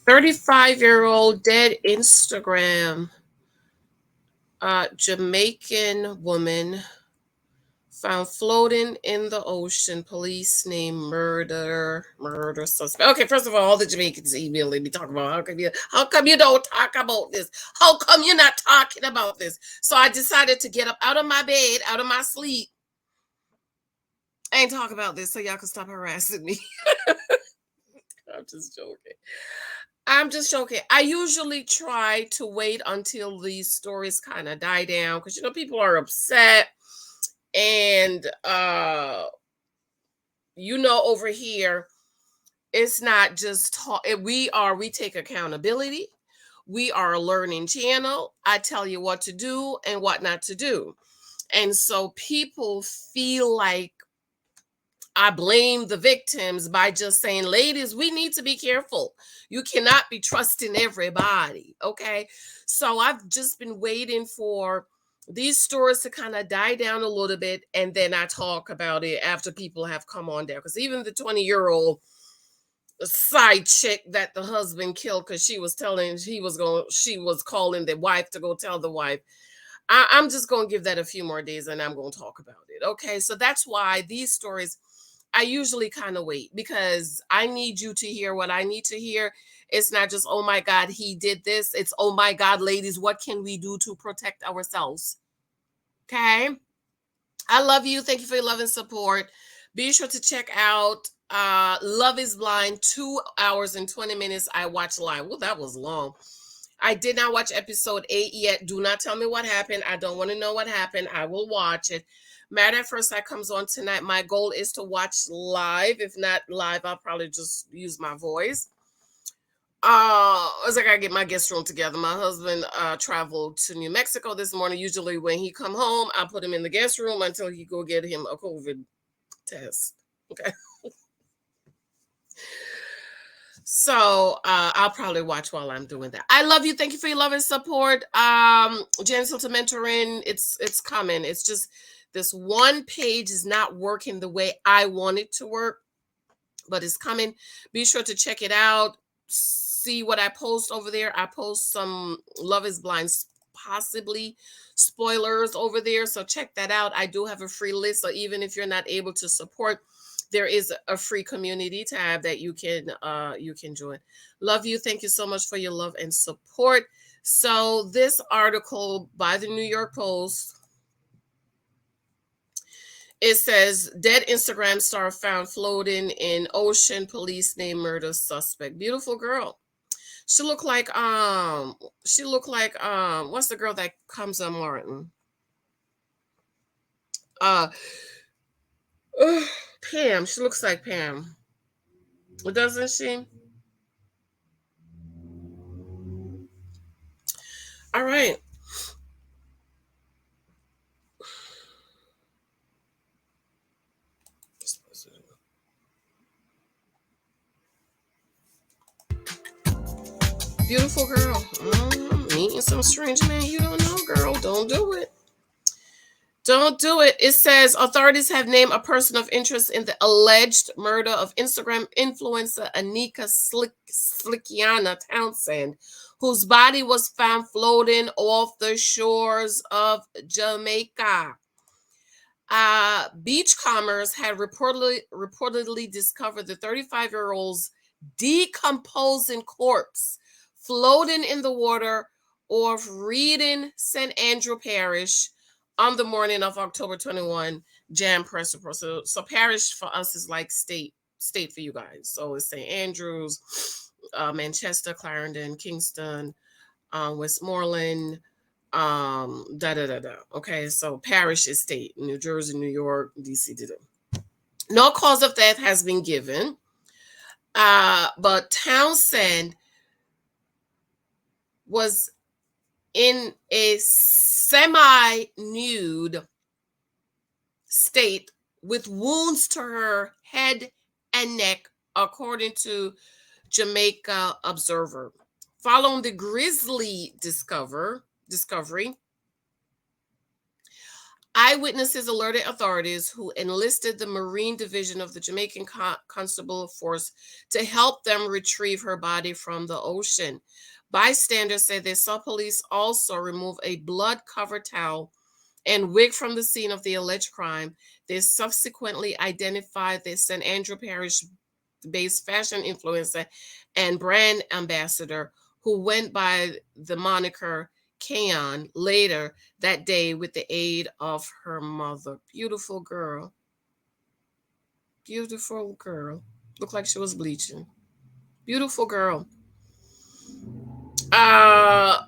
35-year-old dead Instagram Jamaican woman found floating in the ocean. Police name murder suspect. Okay, first of all the Jamaicans emailing me talking about how come you don't talk about this? How come you're not talking about this? So I decided to get up out of my bed, out of my sleep, and talk about this so y'all can stop harassing me. I'm just joking. I'm just joking. I usually try to wait until these stories kind of die down because people are upset and over here it's not just talk. We take accountability. We are a learning channel. I tell you what to do and what not to do. And so people feel like I blame the victims by just saying, ladies, we need to be careful. You cannot be trusting everybody. Okay. So I've just been waiting for these stories to kind of die down a little bit. And then I talk about it after people have come on down. Because even the 20-year-old side chick that the husband killed because she was calling the wife to go tell the wife. I'm just going to give that a few more days and I'm going to talk about it. Okay. So that's why these stories I usually kind of wait because I need you to hear what I need to hear. It's not just, oh my God, he did this. It's, oh my God, ladies, what can we do to protect ourselves? Okay. I love you. Thank you for your love and support. Be sure to check out Love is Blind, 2 hours and 20 minutes. I watched live. Well, that was long. I did not watch episode 8 yet. Do not tell me what happened. I don't want to know what happened. I will watch it. Matter at First Sight comes on tonight. My goal is to watch live. If not live, I'll probably just use my voice. As I gotta get my guest room together. My husband traveled to New Mexico this morning. Usually when he come home, I put him in the guest room until he go get him a COVID test. Okay. So I'll probably watch while I'm doing that. I love you. Thank you for your love and support. Janice Hylton mentoring. It's coming. It's just this one page is not working the way I want it to work, but it's coming. Be sure to check it out. See what I post over there. I post some Love is Blind, possibly spoilers over there. So check that out. I do have a free list. So even if you're not able to support, there is a free community tab that you can join. Love you. Thank you so much for your love and support. So this article by the New York Post, it says dead Instagram star found floating in ocean, police name murder suspect. Beautiful girl. She looked like what's the girl that comes on Martin? Uh Pam. She looks like Pam. Doesn't she? All right. Beautiful girl. Meeting some strange man you don't know, girl. Don't do it. Don't do it. It says authorities have named a person of interest in the alleged murder of Instagram influencer Aneka Slickianna Townsend, whose body was found floating off the shores of Jamaica. Beachcombers had reportedly discovered the 35-year-old's decomposing corpse floating in the water off Reading St. Andrew Parish on the morning of October 21. Jam Press report. So parish for us is like state for you guys. So it's St. Andrews, Manchester, Clarendon, Kingston, Westmoreland, Okay, so parish is state. New Jersey, New York, DC. No cause of death has been given. But Townsend was in a semi-nude state with wounds to her head and neck, according to Jamaica Observer. Following the grisly discovery, Eyewitnesses alerted authorities, who enlisted the Marine Division of the Jamaican Constable Force to help them retrieve her body from the ocean. Bystanders said they saw police also remove a blood-covered towel and wig from the scene of the alleged crime. They subsequently identified the St. Andrew Parish based fashion influencer and brand ambassador who went by the moniker Kayon later that day with the aid of her mother. Beautiful girl. Beautiful girl. Looked like she was bleaching. Beautiful girl. Uh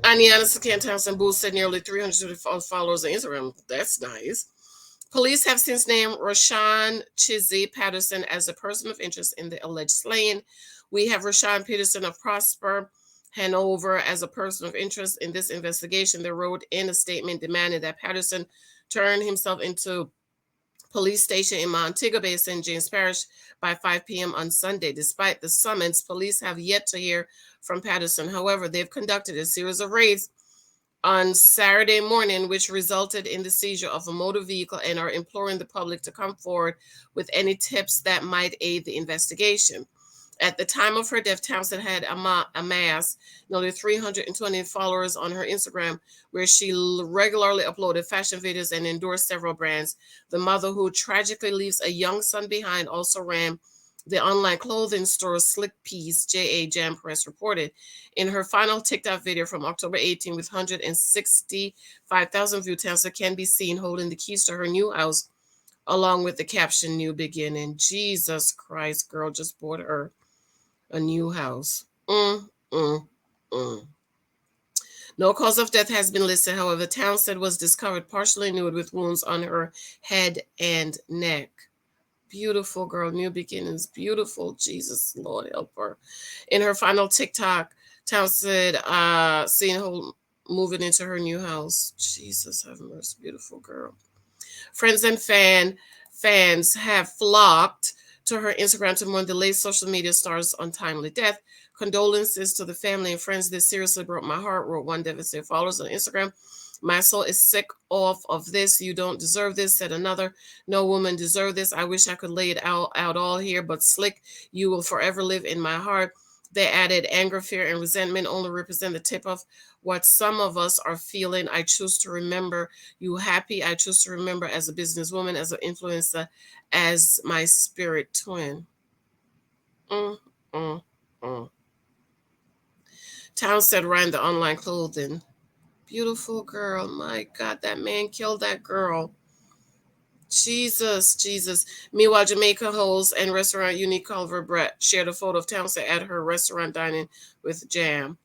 Slickianna Townsend boosted nearly 300 followers on Instagram. That's nice. Police have since named Rashawn Chizzy Patterson as a person of interest in the alleged slaying. We have Rashawn Peterson of Prosper Hanover as a person of interest in this investigation. They wrote in a statement demanding that Patterson turn himself into police station in Montego Bay, St. James Parish by 5 p.m. on Sunday. Despite the summons, police have yet to hear from Patterson. However, they've conducted a series of raids on Saturday morning, which resulted in the seizure of a motor vehicle, and are imploring the public to come forward with any tips that might aid the investigation. At the time of her death, Townsend had amassed nearly 320 followers on her Instagram, where she regularly uploaded fashion videos and endorsed several brands. The mother, who tragically leaves a young son behind, also ran the online clothing store Slick Piece, J.A. Jam Press reported. In her final TikTok video from October 18 with 165,000 views, Townsend can be seen holding the keys to her new house along with the caption, "New Beginning." Jesus Christ, girl just bought her a new house. Mm. No cause of death has been listed. However, Townsend was discovered partially nude with wounds on her head and neck. Beautiful girl, new beginnings. Beautiful. Jesus, Lord help her. In her final TikTok, Townsend seen her moving into her new house. Jesus have mercy. Beautiful girl. Friends and fans have flocked to her Instagram to mourn the late social media star's untimely death. Condolences to the family and friends. This seriously broke my heart, wrote one devastated followers on Instagram. My soul is sick off of this. You don't deserve this, said another. No woman deserved this. I wish I could lay it out all here, but Slick, you will forever live in my heart. They added, anger, fear, and resentment only represent the tip of what some of us are feeling. I choose to remember you happy. I choose to remember as a businesswoman, as an influencer, as my spirit twin. Mm, mm, mm. Townsend ran the online clothing. Beautiful girl. My God, that man killed that girl. Jesus. Meanwhile, Jamaica host and restaurant Unique Culver Brett shared a photo of Townsend at her restaurant dining with Jam.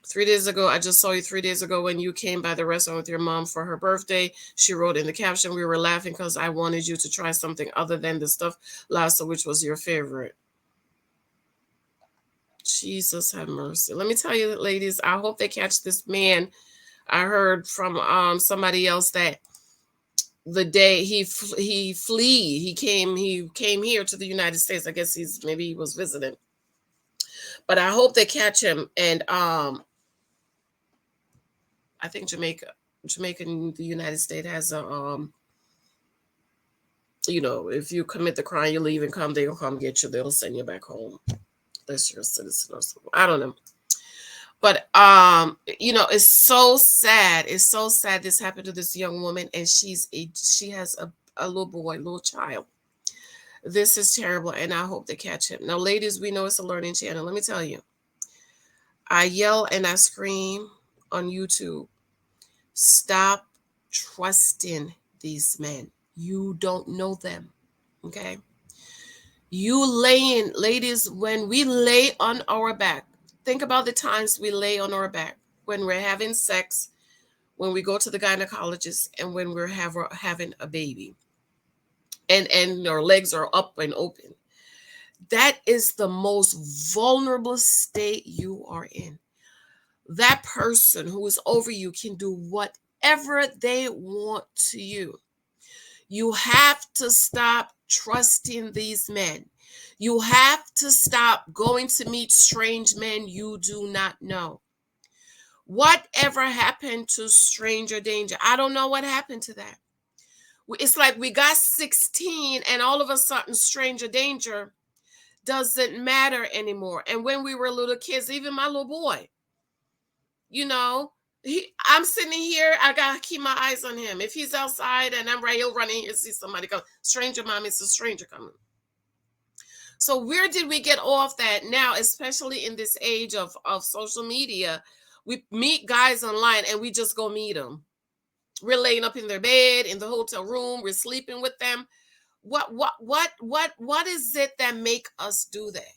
3 days ago, I just saw you 3 days ago when you came by the restaurant with your mom for her birthday. She wrote in the caption, we were laughing because I wanted you to try something other than the stuff lobster, which was your favorite. Jesus have mercy. Let me tell you, ladies, I hope they catch this man. I heard from somebody else that the day he came here to the United States. I guess maybe he was visiting, but I hope they catch him. And I think Jamaica and the United States has a if you commit the crime, you leave and come, they'll come get you. They'll send you back home unless you're a citizen or something. I don't know. But it's so sad. It's so sad this happened to this young woman, and she has a little boy, little child. This is terrible, and I hope they catch him. Now, ladies, we know it's a learning channel. Let me tell you, I yell and I scream on YouTube. Stop trusting these men. You don't know them. Okay? Ladies, when we lay on our back, think about the times we lay on our back when we're having sex, when we go to the gynecologist, and when we're having a baby, and our legs are up and open. That is the most vulnerable state you are in. That person who is over you can do whatever they want to you. You have to stop trusting these men. You have to stop going to meet strange men you do not know. Whatever happened to stranger danger? I don't know what happened to that. It's like we got 16 and all of a sudden stranger danger doesn't matter anymore. And when we were little kids, even my little boy, you know, I'm sitting here, I gotta keep my eyes on him. If he's outside and I'm right, he'll run in here, see somebody come. Stranger, mom, it's a stranger coming. So where did we get off that now, especially in this age of social media? We meet guys online and we just go meet them. We're laying up in their bed in the hotel room, we're sleeping with them. What is it that make us do that?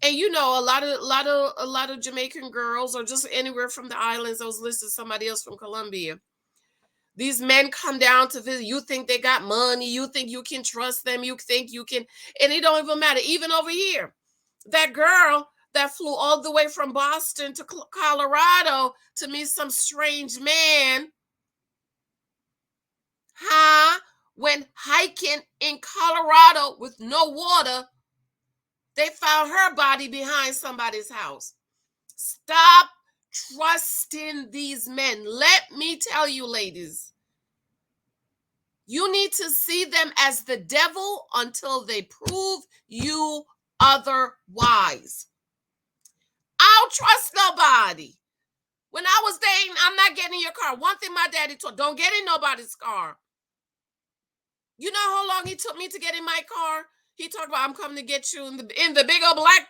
And a lot of Jamaican girls, or just anywhere from the islands. I was listening to somebody else from Colombia. These men come down to visit. You think they got money? You think you can trust them? You think you can? And it don't even matter. Even over here, that girl that flew all the way from Boston to Colorado to meet some strange man, huh? When hiking in Colorado with no water, they found her body behind somebody's house. Stop trusting these men. Let me tell you, ladies, you need to see them as the devil until they prove you otherwise. I don't trust nobody. When I was dating, I'm not getting in your car. One thing my daddy told, don't get in nobody's car. You know how long he took me to get in my car? He talked about, I'm coming to get you in the big old black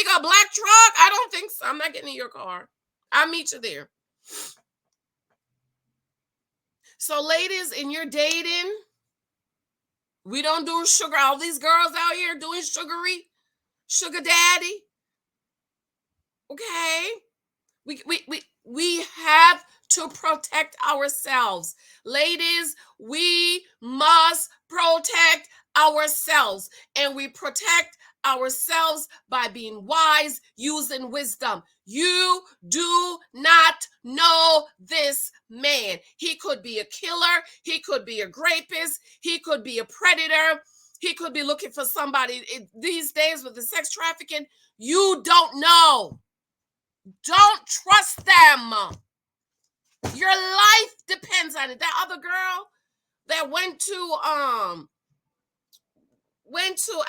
truck. I don't think so. I'm not getting in your car. I'll meet you there. So ladies, in your dating, we don't do sugar. All these girls out here doing sugar daddy. Okay? We have to protect ourselves. Ladies, we must protect ourselves. And we protect ourselves by being wise, using wisdom. You do not know this man. He could be a killer. He could be a rapist. He could be a predator. He could be looking for somebody. These days with the sex trafficking, you don't know. Don't trust them. Your life depends on it. That other girl that went to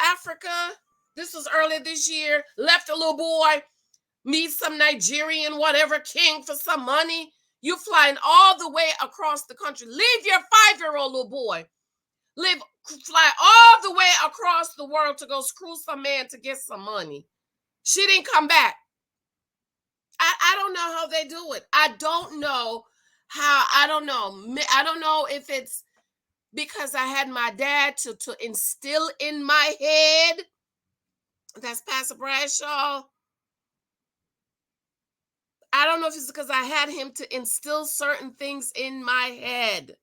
Africa, this was earlier this year, left a little boy, meet some Nigerian whatever king for some money. You flying all the way across the country. Leave your 5-year-old little boy. Fly all the way across the world to go screw some man to get some money. She didn't come back. I don't know how they do it. I don't know how. I don't know if it's because I had my dad to instill in my head. That's Pastor Bradshaw. I don't know if it's because I had him to instill certain things in my head.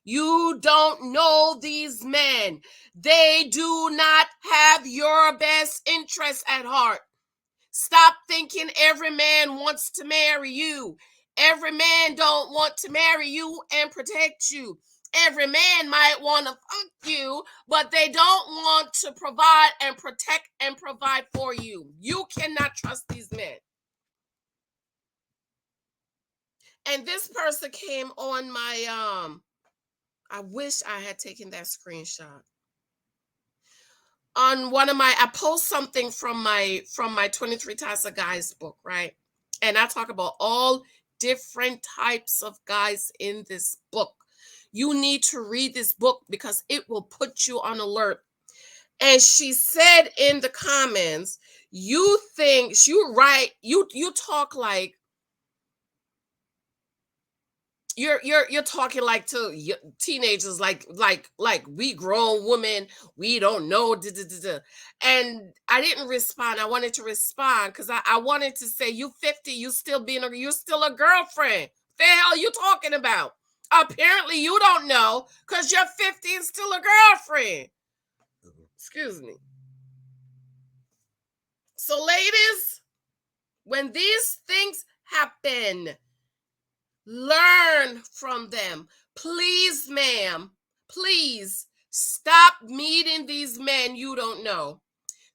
You don't know these men. They do not have your best interest at heart. Stop thinking every man wants to marry you. Every man don't want to marry you and protect you. Every man might want to fuck you, but they don't want to provide and protect and provide for you. You cannot trust these men. And this person came on my I wish I had taken that screenshot. On one of I post something from my 23 Types of Guys book, right? And I talk about all different types of guys in this book. You need to read this book because it will put you on alert. And she said in the comments, you talk like you're talking like to teenagers, like we grown women, we don't know. And I didn't respond. I wanted to respond because I wanted to say, you 50, you still a girlfriend. The hell you talking about? Apparently you don't know because you're 50 and still a girlfriend. Excuse me. So ladies, when these things happen, learn from them. Please, ma'am, please stop meeting these men you don't know.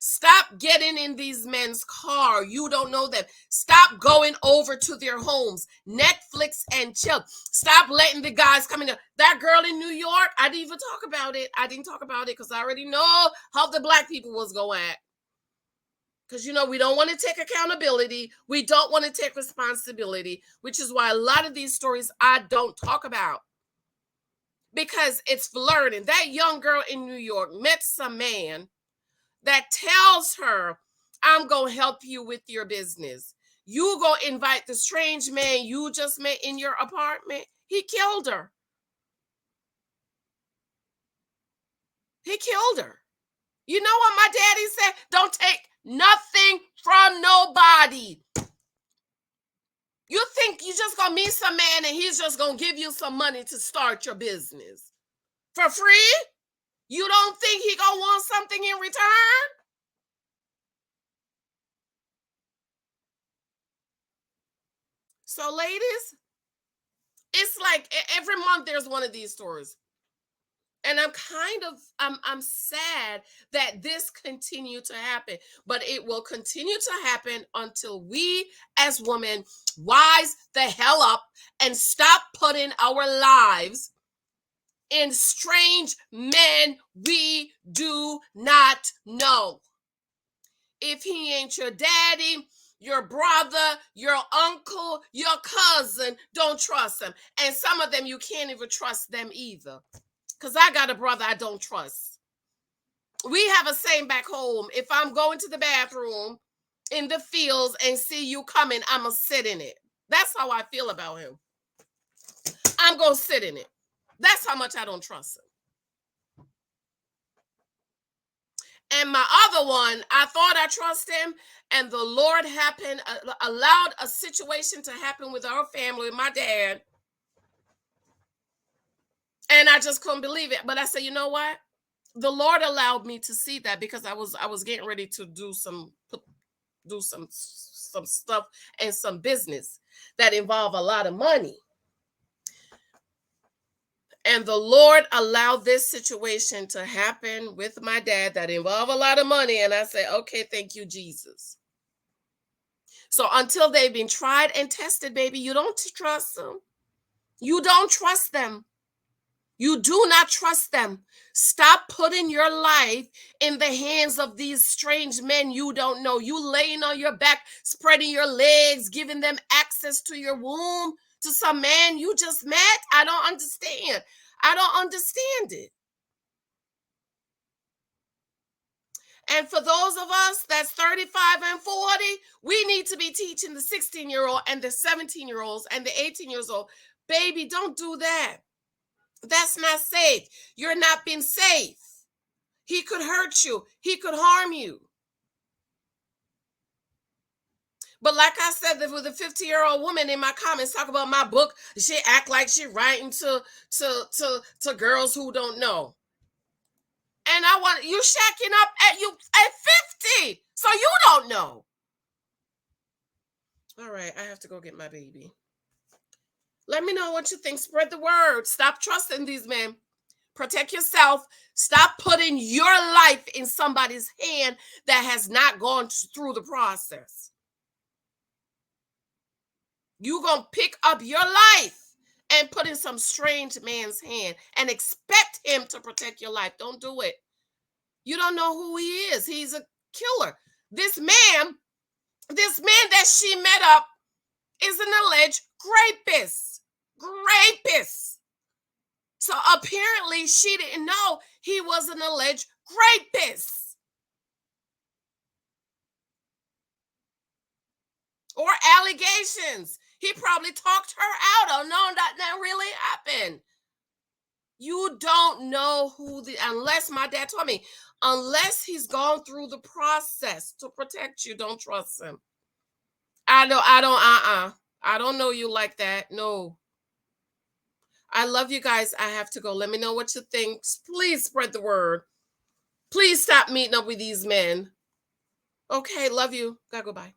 Stop getting in these men's car. You don't know them. Stop going over to their homes. Netflix and chill. Stop letting the guys come in. That girl in New York, I didn't even talk about it. I didn't talk about it because I already know how the black people was going at. Because, we don't want to take accountability. We don't want to take responsibility, which is why a lot of these stories I don't talk about. Because it's flirting. That young girl in New York met some man that tells her, I'm going to help you with your business. You go invite the strange man you just met in your apartment. He killed her. He killed her. You know what my daddy said? Don't take nothing from nobody. You think you just going to meet some man and he's just going to give you some money to start your business for free? You don't think he going to want something in return? So ladies, it's like every month there's one of these stories. And I'm sad that this continue to happen, but it will continue to happen until we as women wise the hell up and stop putting our lives in strange men we do not know. If he ain't your daddy, your brother, your uncle, your cousin, don't trust him. And some of them, you can't even trust them either. Because I got a brother I don't trust. We have a saying back home. If I'm going to the bathroom in the fields and see you coming, I'm going to sit in it. That's how I feel about him. I'm going to sit in it. That's how much I don't trust him. And my other one, I thought I trust him, and the Lord allowed a situation to happen with our family, with my dad. And I just couldn't believe it. But I said, you know what? The Lord allowed me to see that because I was getting ready to do some stuff and some business that involve a lot of money. And the Lord allowed this situation to happen with my dad that involved a lot of money. And I said, okay, thank you, Jesus. So until they've been tried and tested, baby, you don't trust them. You don't trust them. You do not trust them. Stop putting your life in the hands of these strange men you don't know. You laying on your back, spreading your legs, giving them access to your womb to some man you just met. I don't understand. I don't understand it. And for those of us that's 35 and 40, we need to be teaching the 16-year-old and the 17-year-olds and the 18-years-old, baby, don't do that. That's not safe. You're not being safe. He could hurt you. He could harm you. But like I said, with a 50-year-old woman in my comments talk about my book, she act like she writing to girls who don't know. And I want you shacking up at 50, so you don't know. All right, I have to go get my baby. Let me know what you think. Spread the word. Stop trusting these men. Protect yourself. Stop putting your life in somebody's hand that has not gone through the process. You're going to pick up your life and put in some strange man's hand and expect him to protect your life. Don't do it. You don't know who he is. He's a killer. This man that she met up is an alleged rapist. So apparently she didn't know he was an alleged rapist. Or allegations. He probably talked her out. Oh, no, that really happened. You don't know unless my dad told me, unless he's gone through the process to protect you, don't trust him. I don't know you like that. No. I love you guys. I have to go. Let me know what you think. Please spread the word. Please stop meeting up with these men. Okay, love you. Gotta go. Bye.